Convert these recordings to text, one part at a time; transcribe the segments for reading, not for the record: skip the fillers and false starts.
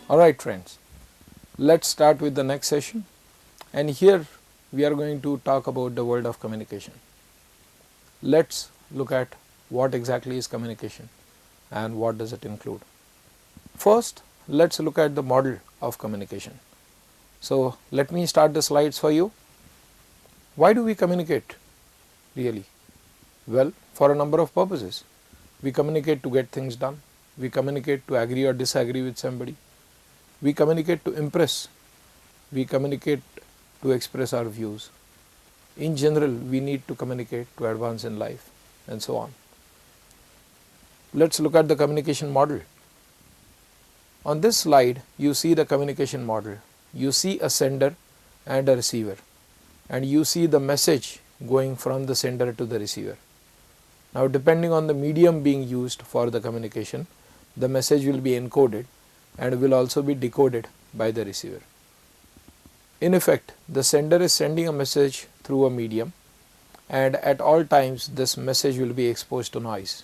Alright friends, let's start with the next session, and here we are going to talk about the world of communication. Let's look at what exactly is communication and what does it include. First, let's look at the model of communication. So let me start the slides for you. Why do we communicate really? Well, for a number of purposes. We communicate to get things done, we communicate to agree or disagree with somebody, we communicate to impress, we communicate to express our views. In general, we need to communicate to advance in life and so on. Let's look at the communication model. On this slide, you see the communication model. You see a sender and a receiver, and you see the message going from the sender to the receiver. Now, depending on the medium being used for the communication, the message will be encoded and will also be decoded by the receiver. In effect, the sender is sending a message through a medium, and at all times this message will be exposed to noise.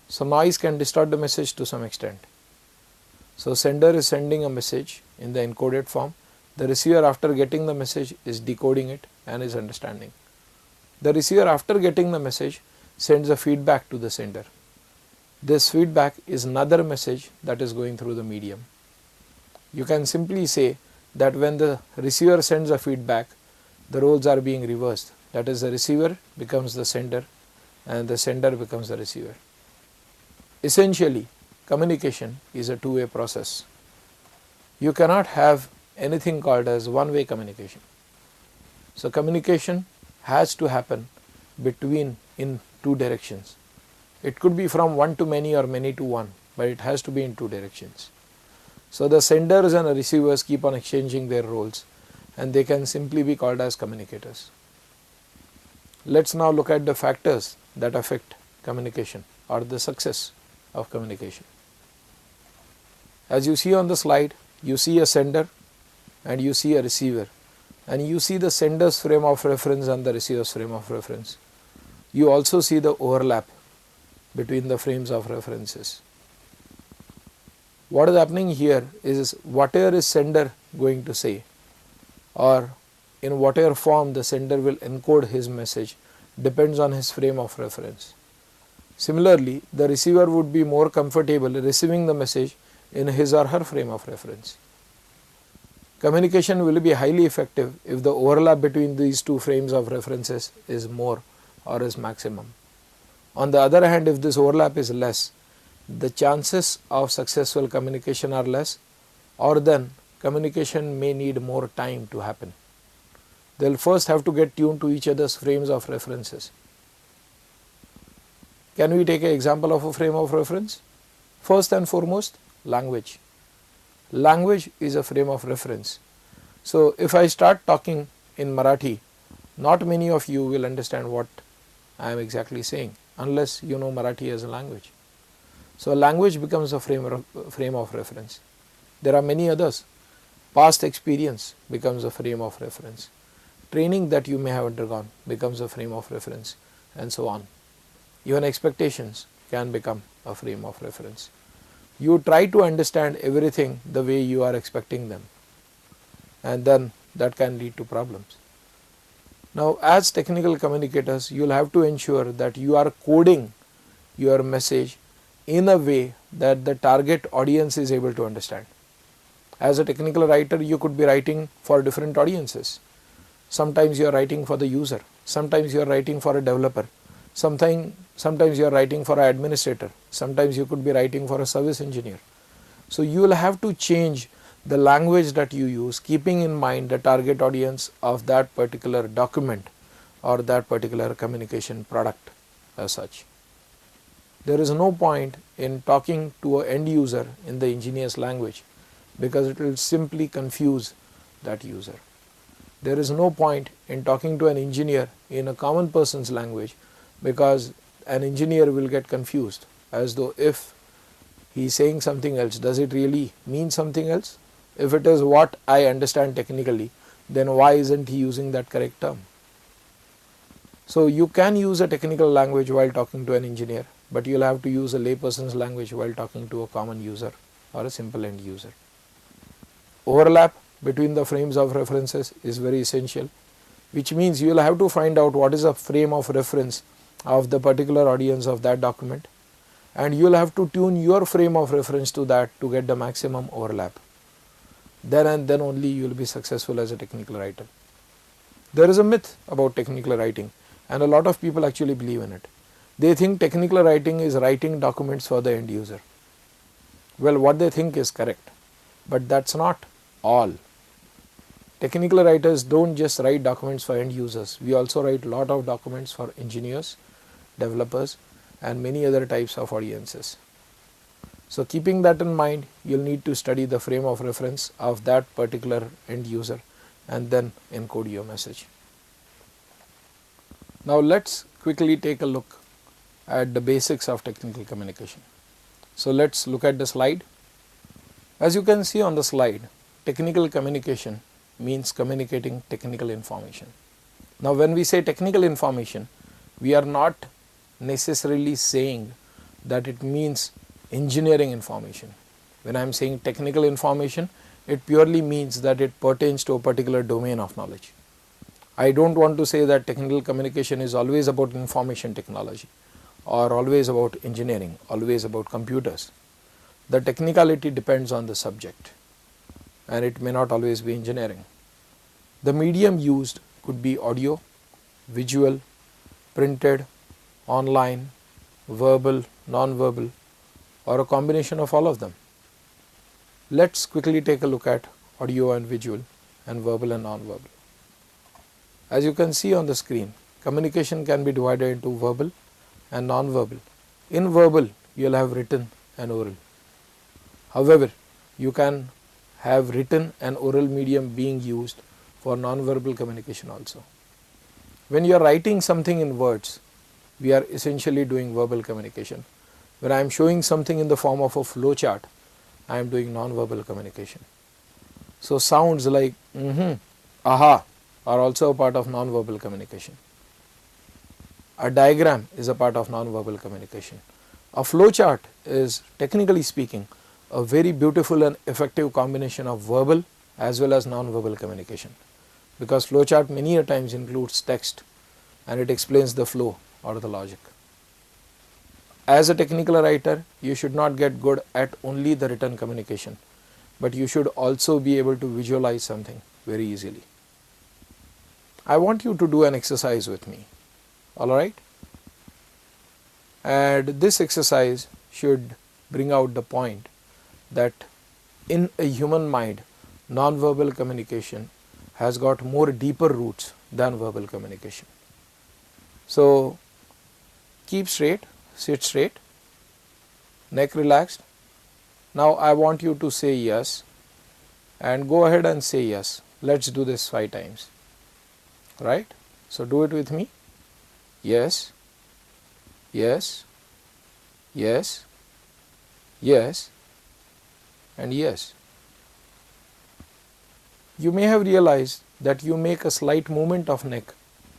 So noise can distort the message to some extent. So sender is sending a message in the encoded form. The receiver, after getting the message, is decoding it and is understanding. The receiver, after getting the message, sends a feedback to the sender. This feedback is another message that is going through the medium. You can simply say that when the receiver sends a feedback, the roles are being reversed. That is, the receiver becomes the sender and the sender becomes the receiver. Essentially, communication is a two-way process. You cannot have anything called as one-way communication. So communication has to happen in two directions. It could be from one to many or many to one, but it has to be in two directions. So the senders and the receivers keep on exchanging their roles, and they can simply be called as communicators. Let's now look at the factors that affect communication or the success of communication. As you see on the slide, you see a sender and you see a receiver, and you see the sender's frame of reference and the receiver's frame of reference. You also see the overlap between the frames of references. What is happening here is whatever is sender going to say, or in whatever form the sender will encode his message, depends on his frame of reference. Similarly, the receiver would be more comfortable receiving the message in his or her frame of reference. Communication will be highly effective if the overlap between these two frames of references is more or is maximum. On the other hand, if this overlap is less, the chances of successful communication are less, or then communication may need more time to happen. They will first have to get tuned to each other's frames of references. Can we take an example of a frame of reference? First and foremost, language. Language is a frame of reference. So if I start talking in Marathi, not many of you will understand what I am exactly saying unless you know Marathi as a language. So language becomes a frame of reference. There are many others. Past experience becomes a frame of reference. Training that you may have undergone becomes a frame of reference, and so on. Even expectations can become a frame of reference. You try to understand everything the way you are expecting them, and then that can lead to problems. Now, as technical communicators, you will have to ensure that you are coding your message in a way that the target audience is able to understand. As a technical writer, you could be writing for different audiences. Sometimes you are writing for the user, sometimes you are writing for a developer, sometimes you are writing for an administrator, sometimes you could be writing for a service engineer. So you will have to change the language that you use, keeping in mind the target audience of that particular document or that particular communication product as such. There is no point in talking to an end user in the engineer's language, because it will simply confuse that user. There is no point in talking to an engineer in a common person's language, because an engineer will get confused as though if he is saying something else, does it really mean something else? If it is what I understand technically, then why isn't he using that correct term? So you can use a technical language while talking to an engineer, but you will have to use a layperson's language while talking to a common user or a simple end user. Overlap between the frames of references is very essential, which means you will have to find out what is a frame of reference of the particular audience of that document, and you will have to tune your frame of reference to that to get the maximum overlap. Then and then only you will be successful as a technical writer. There is a myth about technical writing, and a lot of people actually believe in it. They think technical writing is writing documents for the end user. Well, what they think is correct, but that's not all. Technical writers don't just write documents for end users. We also write a lot of documents for engineers, developers, and many other types of audiences. So keeping that in mind, you'll need to study the frame of reference of that particular end user and then encode your message. Now let's quickly take a look at the basics of technical communication. So let's look at the slide. As you can see on the slide, technical communication means communicating technical information. Now when we say technical information, we are not necessarily saying that it means engineering information. When I am saying technical information, it purely means that it pertains to a particular domain of knowledge. I don't want to say that technical communication is always about information technology or always about engineering, always about computers. The technicality depends on the subject, and it may not always be engineering. The medium used could be audio, visual, printed, online, verbal, non-verbal, or a combination of all of them. Let's quickly take a look at audio and visual and verbal and non-verbal. As you can see on the screen, communication can be divided into verbal and non-verbal. In verbal, you will have written and oral. However, you can have written and oral medium being used for non-verbal communication also. When you are writing something in words, we are essentially doing verbal communication. When I am showing something in the form of a flow chart, I am doing non-verbal communication. So sounds like aha are also a part of non-verbal communication. A diagram is a part of non-verbal communication. A flow chart is, technically speaking, a very beautiful and effective combination of verbal as well as non-verbal communication, because flow chart many a times includes text and it explains the flow or the logic. As a technical writer, you should not get good at only the written communication, but you should also be able to visualize something very easily. I want you to do an exercise with me, alright? And this exercise should bring out the point that in a human mind, non-verbal communication has got more deeper roots than verbal communication. So keep straight, sit straight, neck relaxed. Now I want you to say yes, and go ahead and say yes. Let's do this 5 times, right? So do it with me. Yes, yes, yes, yes, and yes. You may have realized that you make a slight movement of neck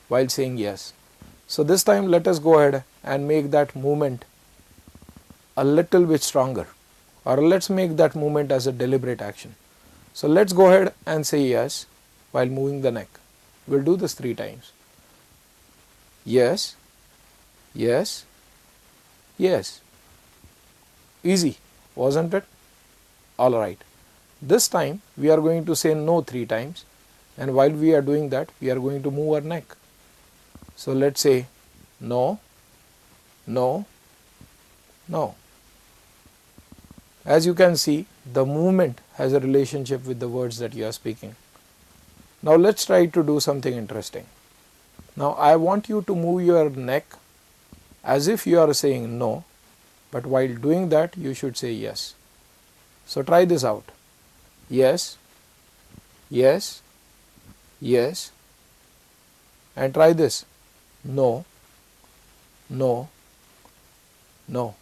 while saying yes. So this time let us go ahead and make that movement a little bit stronger, or let's make that movement as a deliberate action. So let's go ahead and say yes while moving the neck. We'll do this 3 times. Yes, yes, yes. Easy, wasn't it? Alright. This time we are going to say no 3 times, and while we are doing that, we are going to move our neck. So let's say no, no, no. As you can see, the movement has a relationship with the words that you are speaking. Now let's try to do something interesting. Now I want you to move your neck as if you are saying no, but while doing that you should say yes. So try this out. Yes, yes, yes, and try this. No, no, no.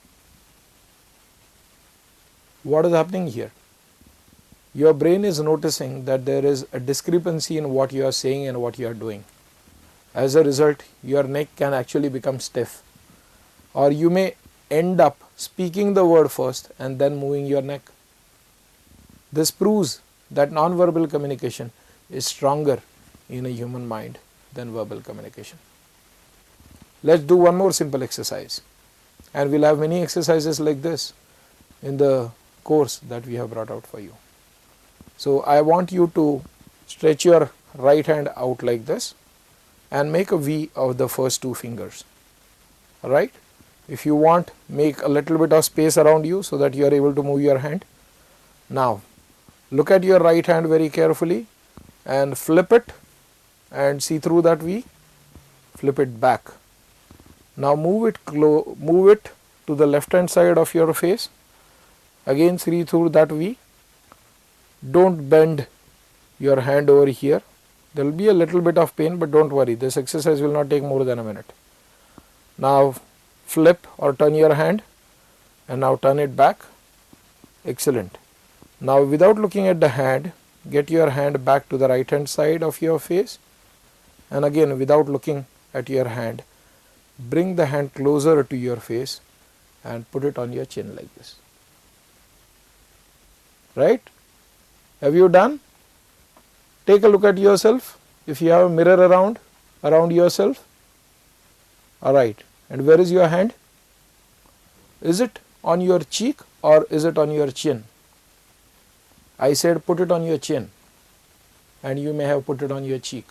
What is happening here? Your brain is noticing that there is a discrepancy in what you are saying and what you are doing. As a result, your neck can actually become stiff, or you may end up speaking the word first and then moving your neck. This proves that non-verbal communication is stronger in a human mind than verbal communication. Let's do one more simple exercise, and we'll have many exercises like this in the course that we have brought out for you. So I want you to stretch your right hand out like this and make a V of the first two fingers. Alright. If you want, make a little bit of space around you so that you are able to move your hand. Now look at your right hand very carefully and flip it and see through that V. Flip it back. Now move it to the left hand side of your face. Again see through that V. Don't bend your hand over here. There will be a little bit of pain, but don't worry, this exercise will not take more than a minute. Now flip or turn your hand and now turn it back. Excellent. Now without looking at the hand, get your hand back to the right hand side of your face, and again without looking at your hand, bring the hand closer to your face and put it on your chin like this. Right? Have you done? Take a look at yourself. If you have a mirror around yourself. Alright. And where is your hand? Is it on your cheek or is it on your chin? I said put it on your chin, and you may have put it on your cheek.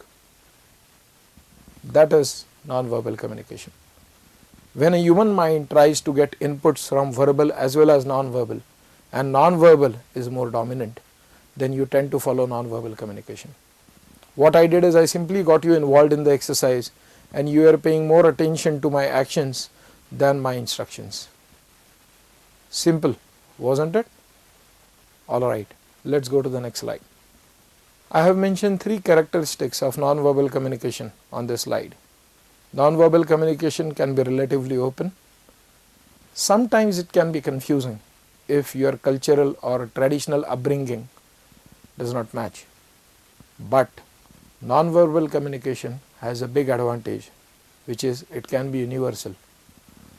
That is non-verbal communication. When a human mind tries to get inputs from verbal as well as non-verbal, and non-verbal is more dominant, then you tend to follow non-verbal communication. What I did is I simply got you involved in the exercise, and you are paying more attention to my actions than my instructions. Simple, wasn't it? Alright, let's go to the next slide. I have mentioned three characteristics of non-verbal communication on this slide. Non-verbal communication can be relatively open. Sometimes it can be confusing if your cultural or traditional upbringing does not match. But non-verbal communication has a big advantage, which is it can be universal.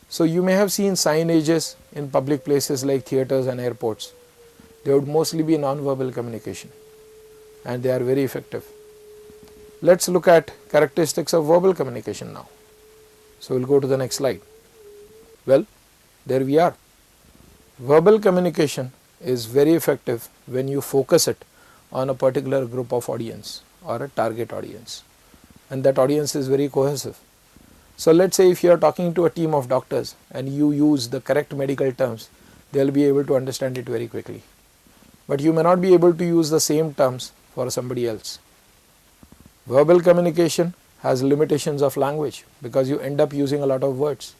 So you may have seen signages in public places like theatres and airports. They would mostly be non-verbal communication, and they are very effective. Let's look at characteristics of verbal communication now. So we'll go to the next slide. Well, there we are. Verbal communication is very effective when you focus it on a particular group of audience or a target audience, and that audience is very cohesive. So let's say if you are talking to a team of doctors and you use the correct medical terms, they will be able to understand it very quickly. But you may not be able to use the same terms for somebody else. Verbal communication has limitations of language because you end up using a lot of words,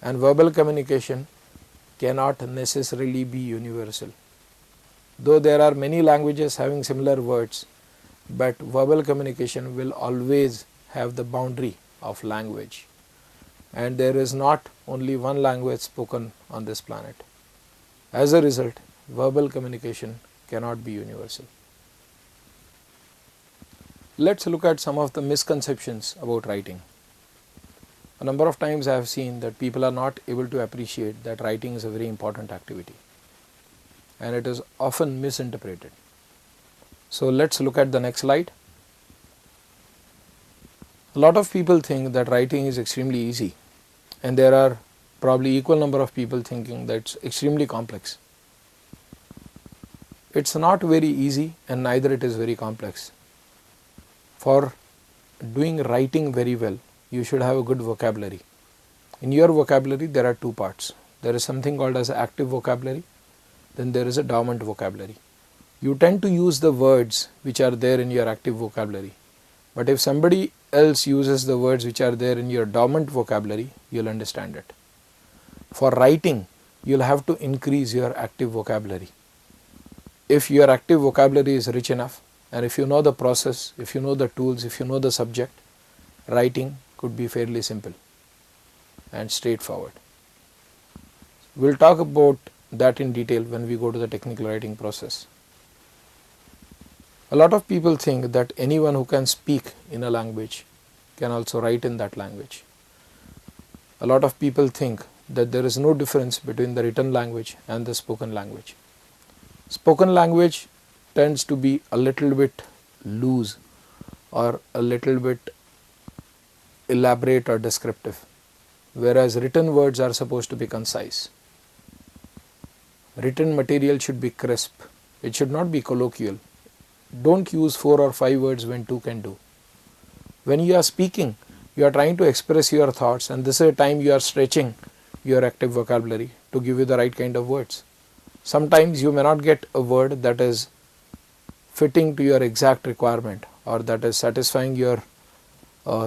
and verbal communication cannot necessarily be universal. Though there are many languages having similar words, but verbal communication will always have the boundary of language, and there is not only one language spoken on this planet. As a result, verbal communication cannot be universal. Let's look at some of the misconceptions about writing. A number of times I have seen that people are not able to appreciate that writing is a very important activity, and it is often misinterpreted. So let's look at the next slide. A lot of people think that writing is extremely easy, and there are probably equal number of people thinking that it's extremely complex. It's not very easy, and neither it is very complex. For doing writing very well, you should have a good vocabulary. In your vocabulary, there are two parts. There is something called as active vocabulary, then there is a dormant vocabulary. You tend to use the words which are there in your active vocabulary, but if somebody else uses the words which are there in your dormant vocabulary, you'll understand it. For writing, you'll have to increase your active vocabulary. If your active vocabulary is rich enough, and if you know the process, if you know the tools, if you know the subject, writing could be fairly simple and straightforward. We'll talk about that in detail when we go to the technical writing process. A lot of people think that anyone who can speak in a language can also write in that language. A lot of people think that there is no difference between the written language and the spoken language. Spoken language tends to be a little bit loose or a little bit elaborate or descriptive, whereas written words are supposed to be concise. Written material should be crisp, it should not be colloquial. Don't use 4 or 5 words when 2 can do. When you are speaking, you are trying to express your thoughts, and this is a time you are stretching your active vocabulary to give you the right kind of words. Sometimes you may not get a word that is fitting to your exact requirement or that is satisfying your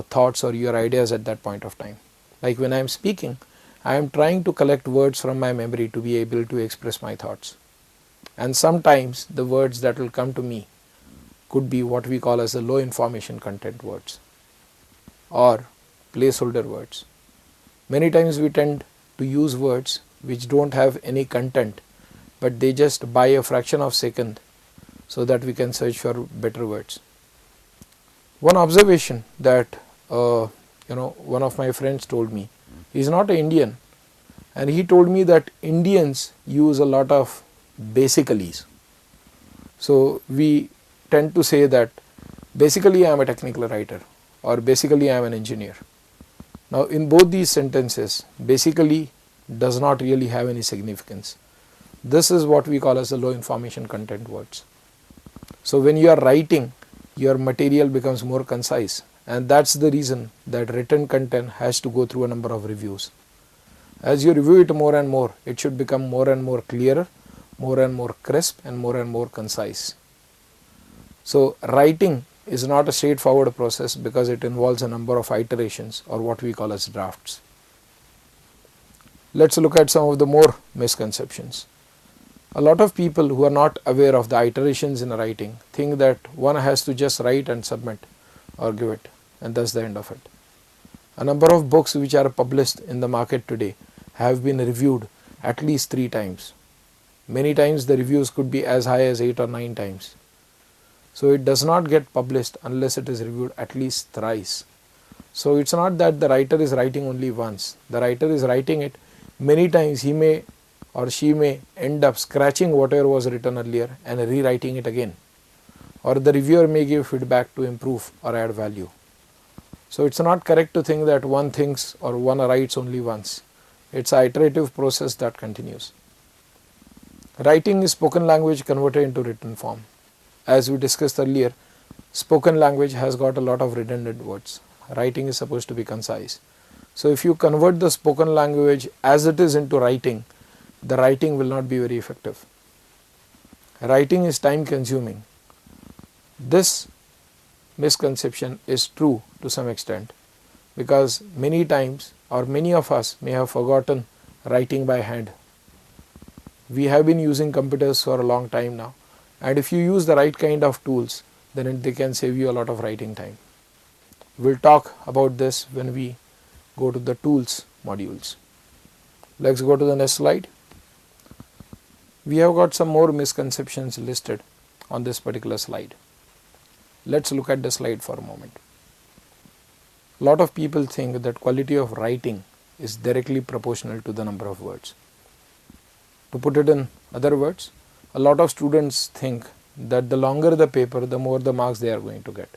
thoughts or your ideas at that point of time. Like when I am speaking, I am trying to collect words from my memory to be able to express my thoughts. And sometimes the words that will come to me could be what we call as the low information content words or placeholder words. Many times we tend to use words which don't have any content, but they just buy a fraction of a second so that we can search for better words. One observation that one of my friends told me, he is not an Indian, and he told me that Indians use a lot of basicallys. So we tend to say that basically I am a technical writer or basically I am an engineer. Now in both these sentences, basically does not really have any significance. This is what we call as the low information content words. So when you are writing, your material becomes more concise, and that's the reason that written content has to go through a number of reviews. As you review it more and more, it should become more and more clearer, more and more crisp, and more concise. So writing is not a straightforward process because it involves a number of iterations or what we call as drafts. Let's look at some of the more misconceptions. A lot of people who are not aware of the iterations in writing think that one has to just write and submit or give it, and that's the end of it. A number of books which are published in the market today have been reviewed at least 3 times. Many times the reviews could be as high as 8 or 9 times. So it does not get published unless it is reviewed at least thrice. So it's not that the writer is writing only once. The writer is writing it many times. He may or she may end up scratching whatever was written earlier and rewriting it again. Or the reviewer may give feedback to improve or add value. So it's not correct to think that one thinks or one writes only once. It's an iterative process that continues. Writing is spoken language converted into written form. As we discussed earlier, spoken language has got a lot of redundant words. Writing is supposed to be concise. So if you convert the spoken language as it is into writing, the writing will not be very effective. Writing is time consuming. This misconception is true to some extent because many times or many of us may have forgotten writing by hand. We have been using computers for a long time now, and if you use the right kind of tools, then they can save you a lot of writing time. We'll talk about this when we go to the tools modules. Let's go to the next slide. We have got some more misconceptions listed on this particular slide. Let's look at the slide for a moment. A lot of people think that quality of writing is directly proportional to the number of words. To put it in other words, a lot of students think that the longer the paper, the more the marks they are going to get.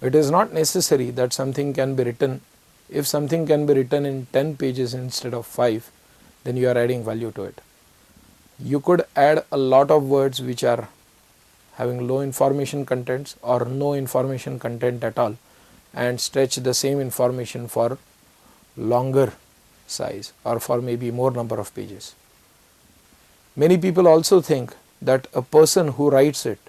It is not necessary that something can be written. If something can be written in 10 pages instead of 5, then you are adding value to it. You could add a lot of words which are having low information contents or no information content at all and stretch the same information for longer size or for maybe more number of pages. Many people also think that a person who writes it,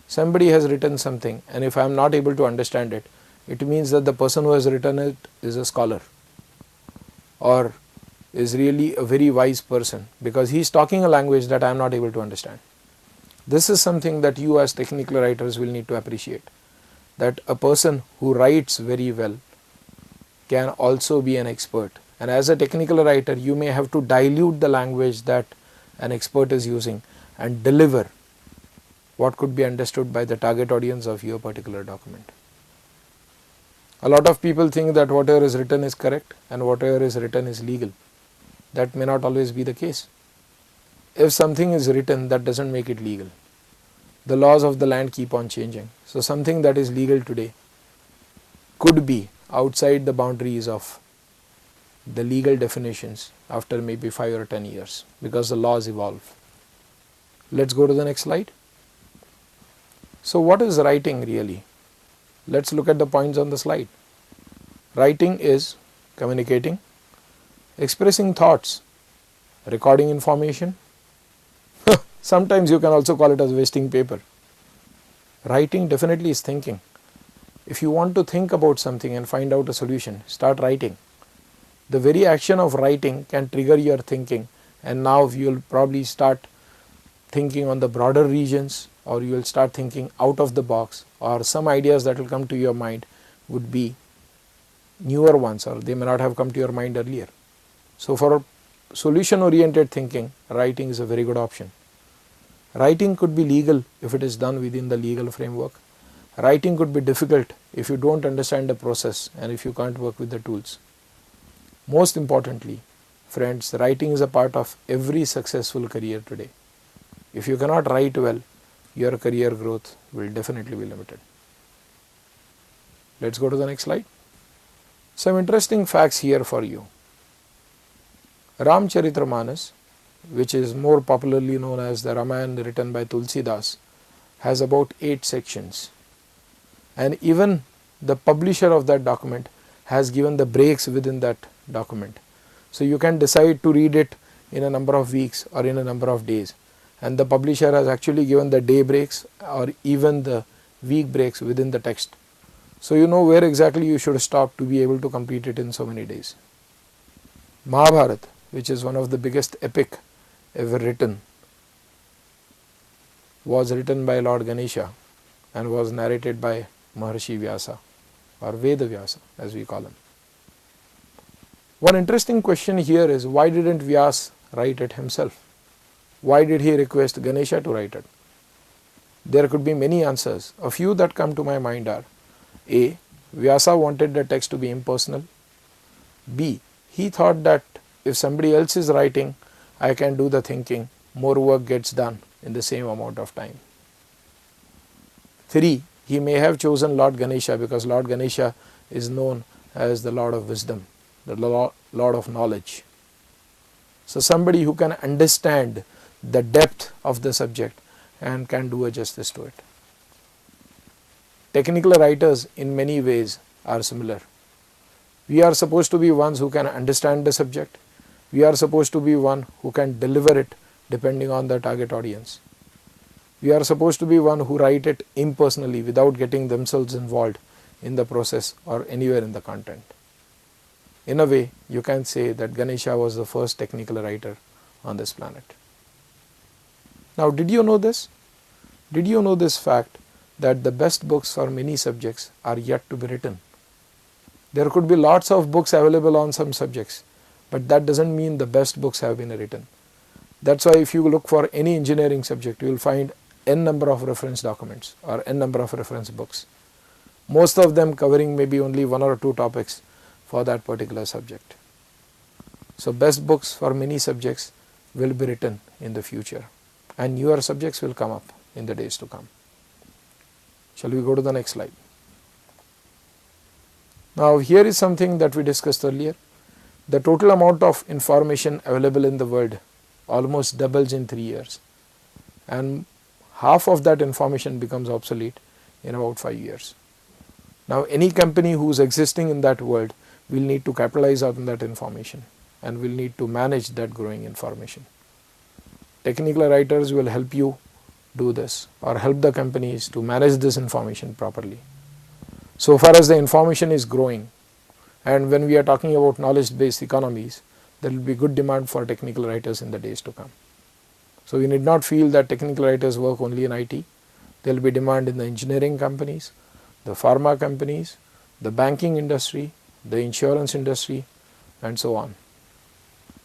somebody has written something, and if I am not able to understand it, it means that the person who has written it is a scholar or is really a very wise person because he is talking a language that I am not able to understand. This is something that you as technical writers will need to appreciate, that a person who writes very well can also be an expert, and as a technical writer you may have to dilute the language that an expert is using and deliver what could be understood by the target audience of your particular document. A lot of people think that whatever is written is correct and whatever is written is legal. That may not always be the case. If something is written, that doesn't make it legal. the laws of the land keep on changing. So something that is legal today could be outside the boundaries of the legal definitions after maybe 5 or 10 years, because the laws evolve. Let's go to the next slide. So what is writing really? Let's look at the points on the slide. Writing is communicating, expressing thoughts, recording information. Sometimes you can also call it as wasting paper. Writing definitely is thinking. If you want to think about something and find out a solution, start writing. The very action of writing can trigger your thinking, and now you will probably start thinking on the broader regions, or you will start thinking out of the box, or some ideas that will come to your mind would be newer ones, or they may not have come to your mind earlier. So for solution oriented thinking, writing is a very good option. Writing could be legal if it is done within the legal framework. Writing could be difficult if you don't understand the process and if you can't work with the tools. Most importantly, friends, writing is a part of every successful career today. If you cannot write well, your career growth will definitely be limited. Let's go to the next slide. Some interesting facts here for you. Ramcharitamanas, which is more popularly known as the Ramayana written by Tulsidas, has about 8 sections, and even the publisher of that document has given the breaks within that document. So you can decide to read it in a number of weeks or in a number of days, and the publisher has actually given the day breaks or even the week breaks within the text. So you know where exactly you should stop to be able to complete it in so many days. Mahabharata, which is one of the biggest epic ever written, was written by Lord Ganesha and was narrated by Maharshi Vyasa, or Veda Vyasa as we call him. One interesting question here is, why didn't Vyasa write it himself? Why did he request Ganesha to write it? There could be many answers. A few that come to my mind are: A. Vyasa wanted the text to be impersonal. B. He thought that if somebody else is writing, I can do the thinking, more work gets done in the same amount of time. 3. He may have chosen Lord Ganesha because Lord Ganesha is known as the Lord of wisdom, the Lord of knowledge. So somebody who can understand the depth of the subject and can do a justice to it. Technical writers in many ways are similar. We are supposed to be ones who can understand the subject. We are supposed to be one who can deliver it depending on the target audience. We are supposed to be one who write it impersonally without getting themselves involved in the process or anywhere in the content. In a way, you can say that Ganesha was the first technical writer on this planet. Now, did you know this? Did you know this fact that the best books for many subjects are yet to be written? There could be lots of books available on some subjects, but that doesn't mean the best books have been written. That's why if you look for any engineering subject, you will find n number of reference documents or n number of reference books, most of them covering maybe only 1 or 2 topics for that particular subject. So best books for many subjects will be written in the future, and newer subjects will come up in the days to come. Shall we go to the next slide? Now here is something that we discussed earlier. The total amount of information available in the world almost doubles in 3 years, and half of that information becomes obsolete in about 5 years. Now any company who is existing in that world will need to capitalize on that information and will need to manage that growing information. Technical writers will help you do this or help the companies to manage this information properly. So far as the information is growing, and when we are talking about knowledge based economies, there will be good demand for technical writers in the days to come. So you need not feel that technical writers work only in IT. There will be demand in the engineering companies, the pharma companies, the banking industry, the insurance industry, and so on.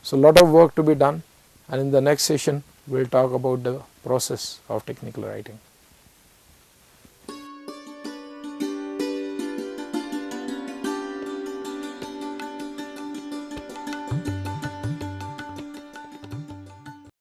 So a lot of work to be done, and in the next session we will talk about the process of technical writing.